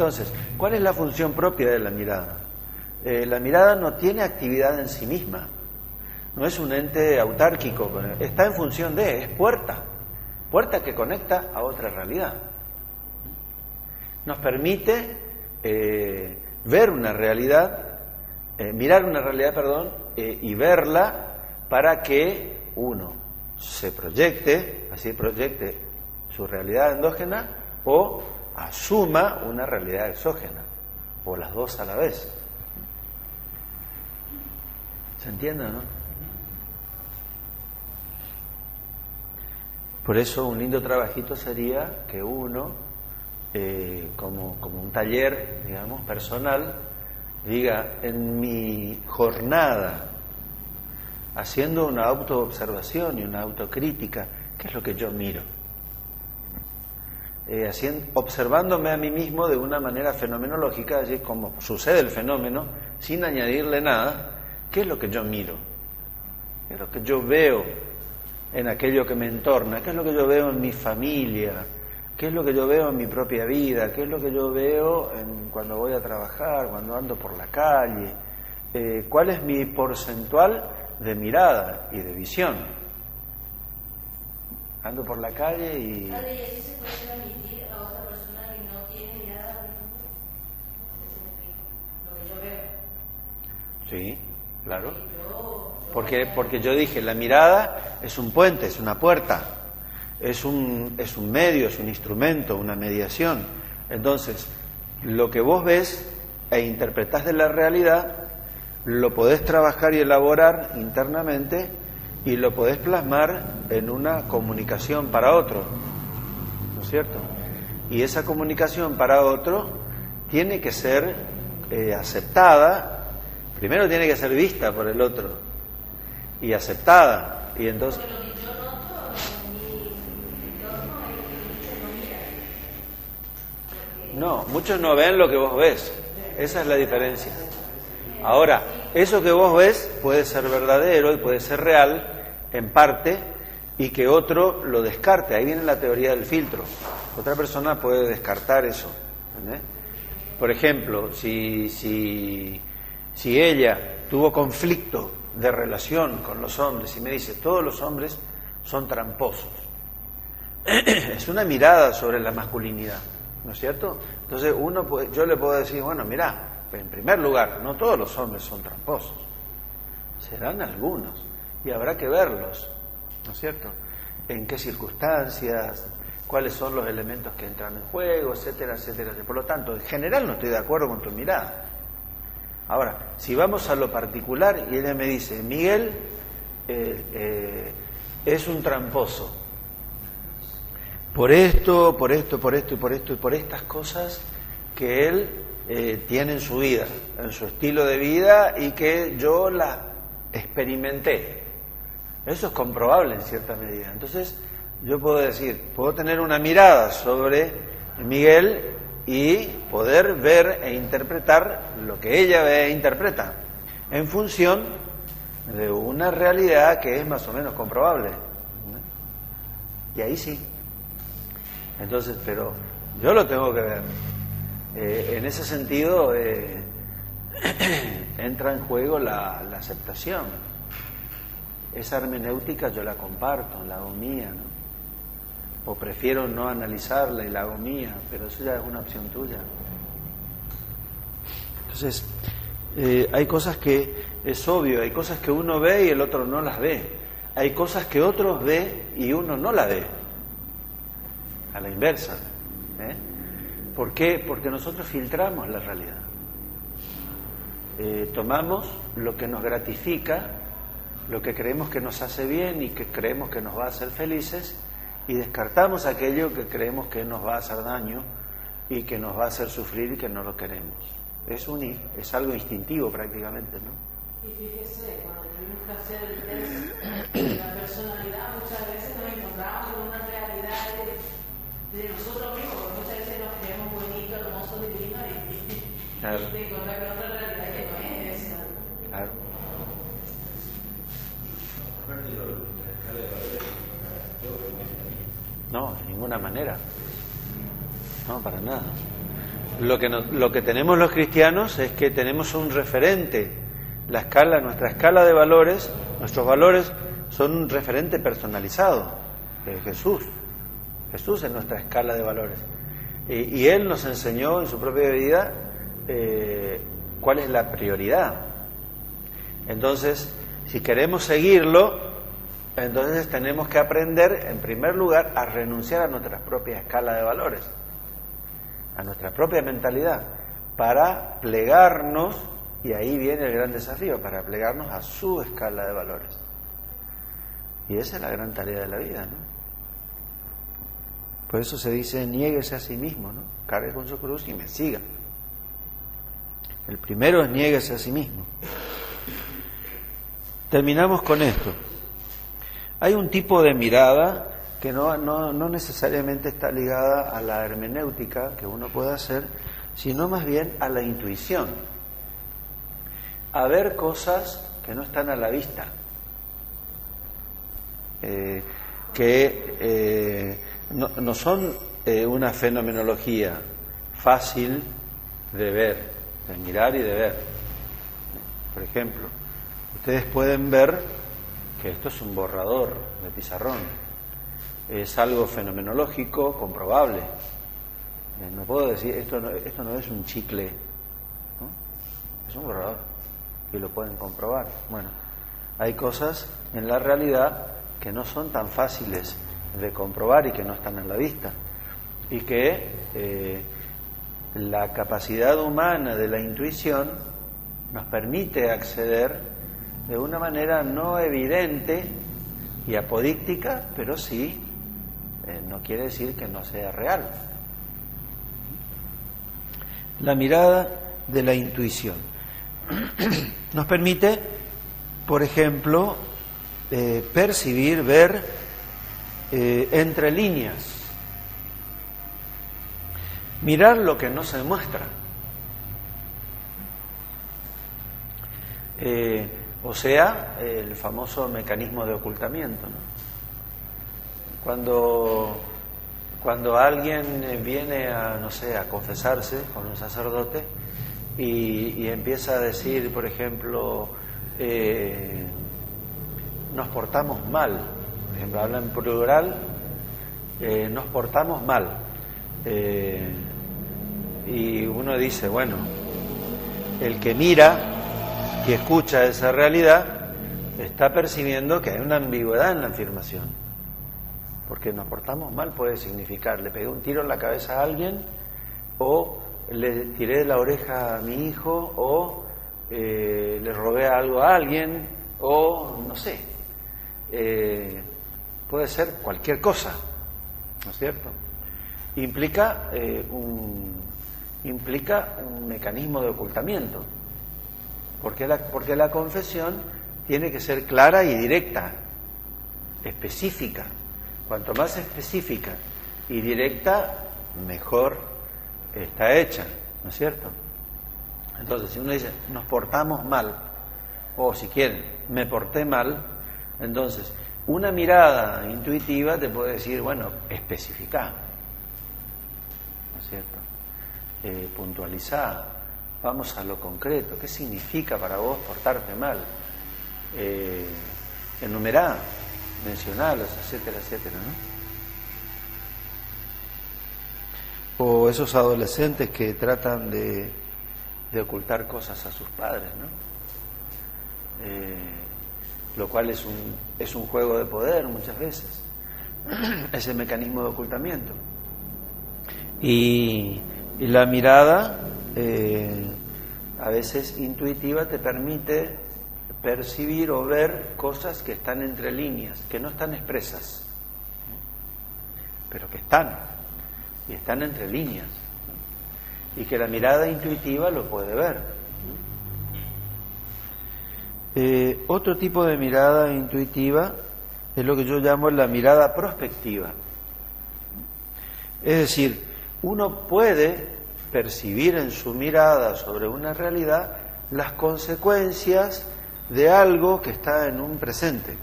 Entonces, ¿cuál es la función propia de la mirada? La mirada no tiene actividad en sí misma, no es un ente autárquico, está en función de, es puerta que conecta a otra realidad. Nos permite ver una realidad, mirar una realidad, y verla para que uno se proyecte, así proyecte su realidad endógena o asuma una realidad exógena, o las dos a la vez. ¿Se entiende, no? Por eso un lindo trabajito sería que uno, como un taller, digamos, personal, diga, en mi jornada, haciendo una autoobservación y una autocrítica, ¿qué es lo que yo miro? Observándome a mí mismo de una manera fenomenológica, así como sucede el fenómeno, sin añadirle nada, ¿qué es lo que yo miro? ¿Qué es lo que yo veo en aquello que me entorna? ¿Qué es lo que yo veo en mi familia? ¿Qué es lo que yo veo en mi propia vida? ¿Qué es lo que yo veo cuando voy a trabajar, cuando ando por la calle? ¿Cuál es mi porcentual de mirada y de visión? Ando por la calle y... Padre, ¿y así se puede transmitir a otra persona que no tiene mirada, por ejemplo? Lo que yo veo. Sí, claro. Porque yo dije, la mirada es un puente, es una puerta, es un medio, es un instrumento, una mediación. Entonces, lo que vos ves e interpretás de la realidad, lo podés trabajar y elaborar internamente y lo podés plasmar en una comunicación para otro, ¿no es cierto? Y esa comunicación para otro tiene que ser aceptada, primero tiene que ser vista por el otro y aceptada, y entonces... No, muchos no ven lo que vos ves, esa es la diferencia. Ahora, eso que vos ves puede ser verdadero y puede ser real en parte y que otro lo descarte. Ahí viene la teoría del filtro. Otra persona puede descartar eso, ¿entendés? Por ejemplo, si ella tuvo conflicto de relación con los hombres y me dice, todos los hombres son tramposos, es una mirada sobre la masculinidad, ¿no es cierto? Entonces yo le puedo decir, bueno, mirá, en primer lugar, no todos los hombres son tramposos, serán algunos y habrá que verlos, ¿no es cierto? En qué circunstancias, cuáles son los elementos que entran en juego, etcétera, etcétera. Por lo tanto, en general no estoy de acuerdo con tu mirada. Ahora, si vamos a lo particular y ella me dice, Miguel es un tramposo, por esto, por estas cosas que él tiene en su vida, en su estilo de vida y que yo las experimenté. Eso es comprobable en cierta medida. Entonces, yo puedo decir, puedo tener una mirada sobre Miguel y poder ver e interpretar lo que ella ve e interpreta en función de una realidad que es más o menos comprobable. Y ahí sí. Entonces, pero yo lo tengo que ver. En ese sentido entra en juego la aceptación. Esa hermenéutica yo la comparto, la hago mía, ¿no? O prefiero no analizarla y la hago mía, pero eso ya es una opción tuya. Entonces, hay cosas que es obvio, hay cosas que uno ve y el otro no las ve. Hay cosas que otros ve y uno no la ve. A la inversa. ¿Por qué? Porque nosotros filtramos la realidad. Tomamos lo que nos gratifica, lo que creemos que nos hace bien y que creemos que nos va a hacer felices, y descartamos aquello que creemos que nos va a hacer daño y que nos va a hacer sufrir y que no lo queremos. Es algo instintivo prácticamente, ¿no? Y fíjese, cuando tenemos que hacer el test de la personalidad, muchas veces nos encontramos con una realidad de nosotros mismos, porque muchas veces nos creemos bonitos, hermosos, divinos y claro. te encuentras con otra realidad que no es esa. Claro. No, de ninguna manera. No, para nada. Lo que tenemos los cristianos es que tenemos un referente. Nuestra escala de valores, nuestros valores son un referente personalizado, Jesús. Jesús es nuestra escala de valores. Y Él nos enseñó en su propia vida cuál es la prioridad. Entonces, si queremos seguirlo, entonces tenemos que aprender, en primer lugar, a renunciar a nuestra propia escala de valores, a nuestra propia mentalidad, para plegarnos, y ahí viene el gran desafío, para plegarnos a su escala de valores. Y esa es la gran tarea de la vida, ¿no? Por eso se dice, niéguese a sí mismo, ¿no? Cargue con su cruz y me siga. El primero es niéguese a sí mismo. Terminamos con esto. Hay un tipo de mirada que no necesariamente está ligada a la hermenéutica que uno puede hacer, sino más bien a la intuición. A ver cosas que no están a la vista. No son una fenomenología fácil de ver, de mirar y de ver. Por ejemplo, ustedes pueden ver que esto es un borrador de pizarrón. Es algo fenomenológico, comprobable. No puedo decir, esto no es un chicle, ¿no? Es un borrador y lo pueden comprobar. Bueno, hay cosas en la realidad que no son tan fáciles de comprobar y que no están a la vista, y que la capacidad humana de la intuición nos permite acceder de una manera no evidente y apodíctica, pero sí, no quiere decir que no sea real. La mirada de la intuición nos permite, por ejemplo, percibir, ver entre líneas, mirar lo que no se muestra, o sea, el famoso mecanismo de ocultamiento, ¿no? Cuando alguien viene a, no sé, a confesarse con un sacerdote y empieza a decir, por ejemplo, nos portamos mal, por ejemplo, habla en plural, nos portamos mal, y uno dice, bueno, el que mira y escucha esa realidad está percibiendo que hay una ambigüedad en la afirmación, porque nos portamos mal puede significar le pegué un tiro en la cabeza a alguien, o le tiré la oreja a mi hijo, o le robé algo a alguien, o no sé, puede ser cualquier cosa, ¿no es cierto? Implica un mecanismo de ocultamiento, porque la confesión tiene que ser clara y directa, específica. Cuanto más específica y directa, mejor está hecha, ¿no es cierto? Entonces, si uno dice, nos portamos mal, o si quieren, me porté mal, entonces, una mirada intuitiva te puede decir, bueno, especificá, ¿no es cierto? Puntualizá, vamos a lo concreto, ¿qué significa para vos portarte mal? Enumerá, mencionalos, etcétera, etcétera, ¿no? O esos adolescentes que tratan de ocultar cosas a sus padres, ¿no? Lo cual es un juego de poder muchas veces, ese mecanismo de ocultamiento. Y la mirada, a veces intuitiva, te permite percibir o ver cosas que están entre líneas, que no están expresas, pero que están, y están entre líneas, y que la mirada intuitiva lo puede ver. Otro tipo de mirada intuitiva es lo que yo llamo la mirada prospectiva. Es decir, uno puede percibir en su mirada sobre una realidad las consecuencias de algo que está en un presente.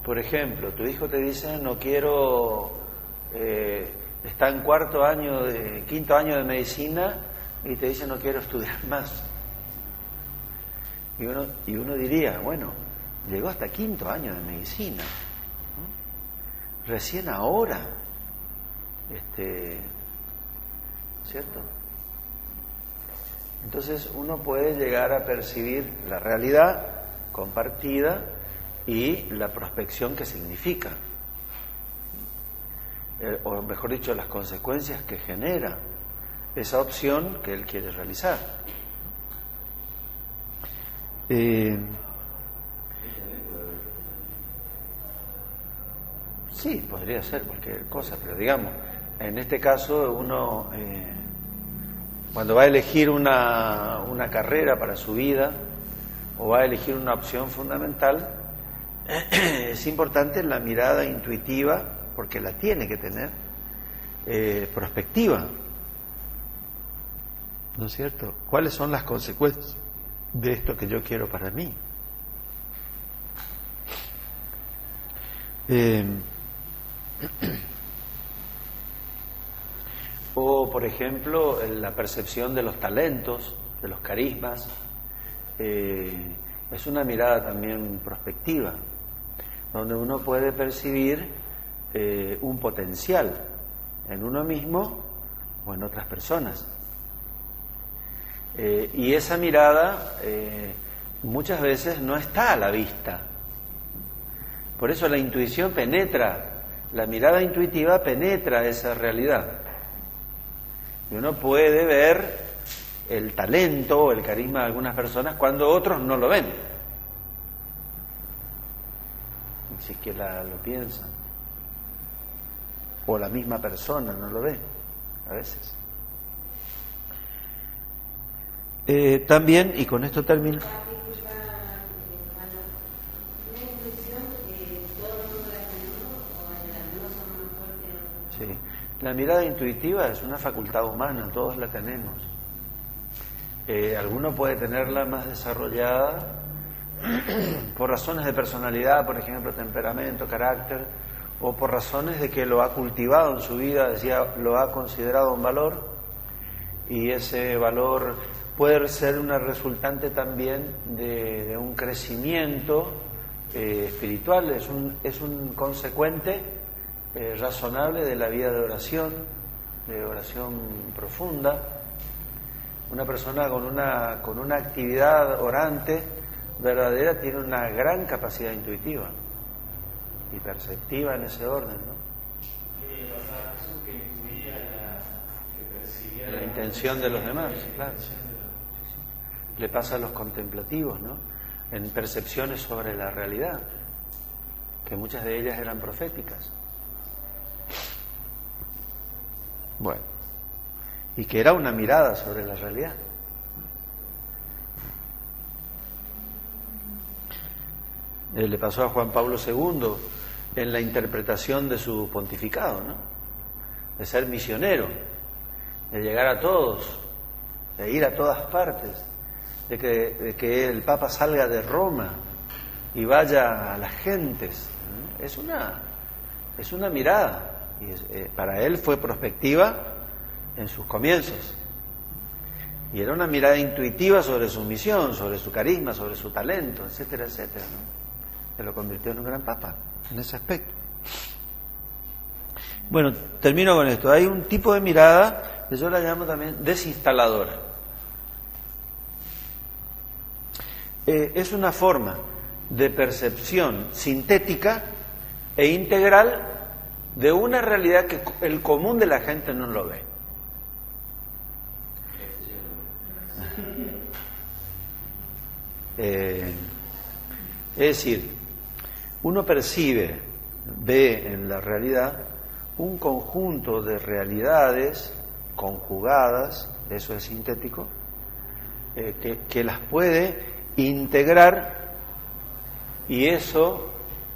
Por ejemplo, tu hijo te dice, no quiero está en quinto año de medicina y te dice no quiero estudiar más. Y uno diría, bueno, llegó hasta quinto año de medicina, ¿no? Recién ahora, ¿cierto? Entonces uno puede llegar a percibir la realidad compartida y la prospección que significa, o mejor dicho, las consecuencias que genera esa opción que él quiere realizar. Sí, podría ser cualquier cosa, pero digamos, en este caso uno cuando va a elegir una carrera para su vida o va a elegir una opción fundamental, es importante la mirada intuitiva, porque la tiene que tener, prospectiva, ¿no es cierto? ¿Cuáles son las consecuencias de esto que yo quiero para mí? O, por ejemplo, la percepción de los talentos, de los carismas, es una mirada también prospectiva, donde uno puede percibir un potencial en uno mismo o en otras personas. Y esa mirada muchas veces no está a la vista. Por eso la intuición penetra, la mirada intuitiva penetra esa realidad. Y uno puede ver el talento o el carisma de algunas personas cuando otros no lo ven. Ni siquiera lo piensan. O la misma persona no lo ve, a veces. También, y con esto termino. Sí. La mirada intuitiva es una facultad humana, todos la tenemos. Alguno puede tenerla más desarrollada por razones de personalidad, por ejemplo, temperamento, carácter, o por razones de que lo ha cultivado en su vida, lo ha considerado un valor, y ese valor puede ser una resultante también de un crecimiento espiritual, es un consecuente razonable de la vida de oración profunda. Una persona con una actividad orante verdadera tiene una gran capacidad intuitiva y perceptiva en ese orden, ¿no? La intención de los demás, claro. Le pasa a los contemplativos, ¿no? En percepciones sobre la realidad, que muchas de ellas eran proféticas. Bueno, y que era una mirada sobre la realidad. Le pasó a Juan Pablo II en la interpretación de su pontificado, ¿no? De ser misionero, de llegar a todos, de ir a todas partes, de que el Papa salga de Roma y vaya a las gentes. Es una mirada, y para él fue prospectiva en sus comienzos, y era una mirada intuitiva sobre su misión, sobre su carisma, sobre su talento, etcétera, etcétera, ¿no? Que lo convirtió en un gran papa en ese aspecto. Bueno, termino con esto. Hay un tipo de mirada que yo la llamo también desinstaladora. Es una forma de percepción sintética e integral de una realidad que el común de la gente no lo ve. Es decir, uno ve en la realidad un conjunto de realidades conjugadas, eso es sintético, que las puede integrar, y eso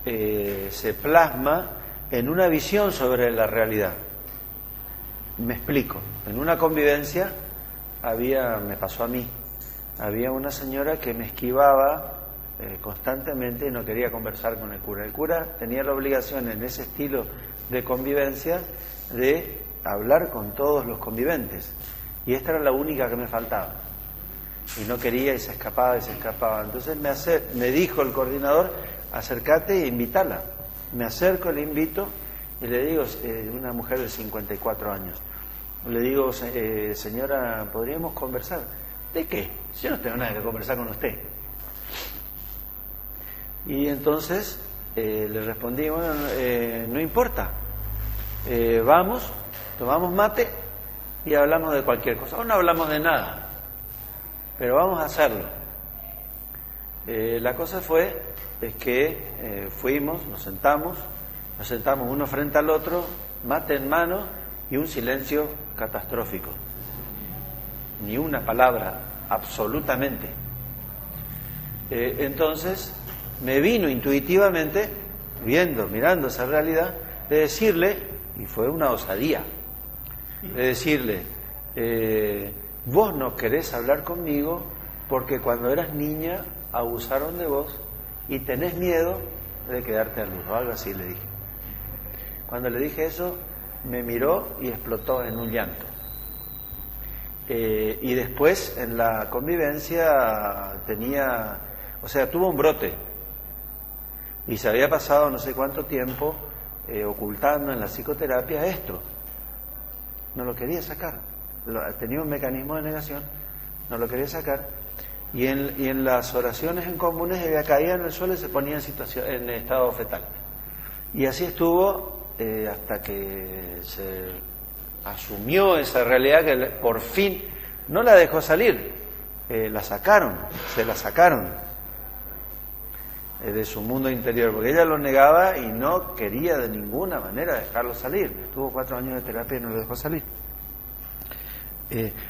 se plasma en una visión sobre la realidad. Me explico. En una convivencia me pasó a mí, había una señora que me esquivaba constantemente y no quería conversar con el cura. El cura tenía la obligación en ese estilo de convivencia de hablar con todos los conviventes, y esta era la única que me faltaba, y no quería y se escapaba y se escapaba. Entonces me dijo el coordinador: acércate e invítala. Me acerco, le invito y le digo, una mujer de 54 años, le digo: señora, ¿podríamos conversar? ¿De qué? Yo no tengo nada que conversar con usted. Y entonces le respondí: bueno, no importa, vamos, tomamos mate y hablamos de cualquier cosa, o no hablamos de nada, pero vamos a hacerlo. La cosa fue que fuimos, nos sentamos uno frente al otro, mate en mano, y un silencio catastrófico, ni una palabra, absolutamente. Entonces me vino intuitivamente, mirando esa realidad, de decirle, y fue una osadía, de decirle: vos no querés hablar conmigo porque cuando eras niña abusaron de vos y tenés miedo de quedarte a luz, o algo así le dije. Cuando le dije eso, me miró y explotó en un llanto. Y después en la convivencia tuvo un brote, y se había pasado no sé cuánto tiempo ocultando en la psicoterapia esto. No lo quería sacar, tenía un mecanismo de negación, no lo quería sacar, y en las oraciones en comunes ella caía en el suelo y se ponía en estado fetal. Y así estuvo hasta que se asumió esa realidad, que por fin no la dejó salir, se la sacaron de su mundo interior, porque ella lo negaba y no quería de ninguna manera dejarlo salir. Estuvo 4 años de terapia y no lo dejó salir.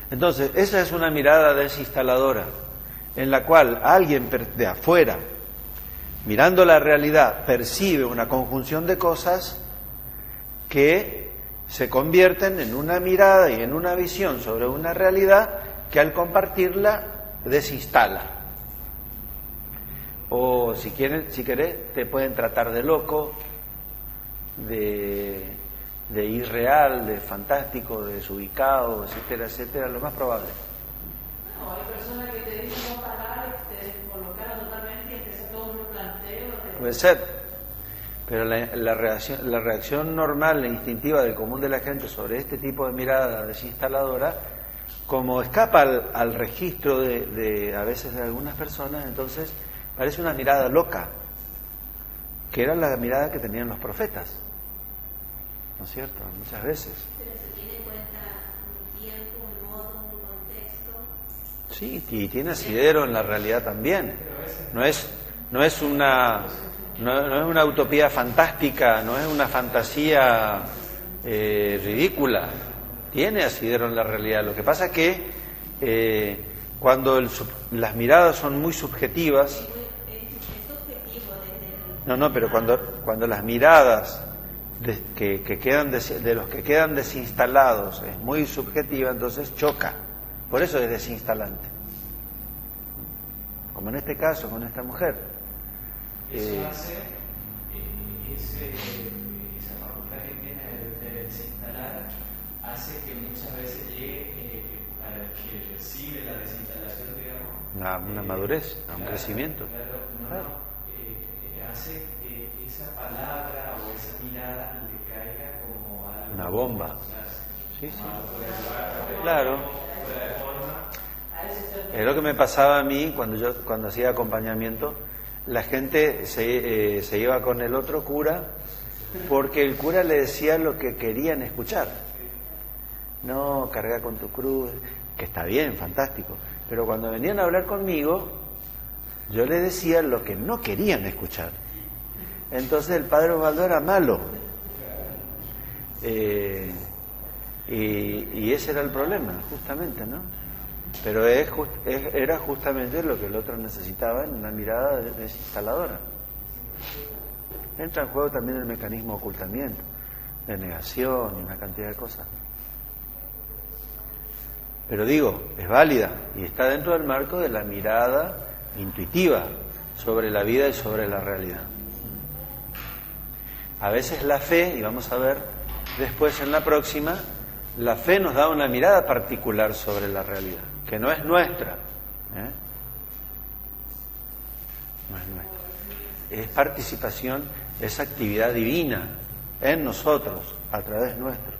Entonces, esa es una mirada desinstaladora, en la cual alguien de afuera, mirando la realidad, percibe una conjunción de cosas que se convierten en una mirada y en una visión sobre una realidad que al compartirla desinstala. O si querés, te pueden tratar de loco, de irreal, de fantástico, de desubicado, etcétera, etcétera, lo más probable. No, hay personas que te dicen dos palabras, te descolocaron totalmente y empieza todo un planteo. Puede ser. Pero la reacción normal e instintiva del común de la gente sobre este tipo de mirada desinstaladora, como escapa al registro de a veces de algunas personas, entonces parece una mirada loca, que era la mirada que tenían los profetas, ¿no es cierto? Muchas veces. Pero se tiene en cuenta un tiempo, un modo, un contexto. Sí, y tiene asidero en la realidad también. No es una utopía fantástica, no es una fantasía ridícula. Tiene asidero en la realidad. Lo que pasa es que cuando las miradas son muy subjetivas, pero cuando las miradas de los que quedan desinstalados es muy subjetiva, entonces choca. Por eso es desinstalante. Como en este caso con esta mujer. Eso hace esa facultad que tiene de desinstalar, hace que muchas veces llegue para el que recibe la desinstalación, digamos, una madurez, a un crecimiento. Hace que esa palabra o esa mirada le caiga como algo, una bomba. Sí. Claro. Es lo que me pasaba a mí cuando hacía acompañamiento. La gente se iba con el otro cura porque el cura le decía lo que querían escuchar. No, carga con tu cruz, que está bien, fantástico. Pero cuando venían a hablar conmigo, yo les decía lo que no querían escuchar. Entonces el padre Osvaldo era malo. Y ese era el problema, justamente, ¿no? Pero era justamente lo que el otro necesitaba, en una mirada desinstaladora. Entra en juego también el mecanismo de ocultamiento, de negación y una cantidad de cosas. Pero digo, es válida y está dentro del marco de la mirada intuitiva sobre la vida y sobre la realidad. A veces la fe, y vamos a ver después en la próxima, la fe nos da una mirada particular sobre la realidad, que no es nuestra, no es nuestra. Es participación, es actividad divina en nosotros, a través nuestro.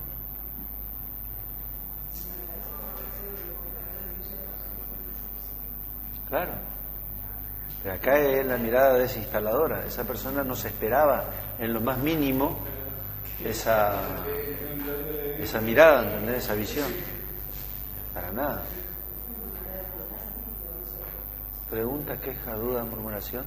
Claro. Pero acá es la mirada desinstaladora. Esa persona no se esperaba en lo más mínimo esa mirada, ¿entendés? Esa visión. Para nada. Pregunta, queja, duda, murmuración.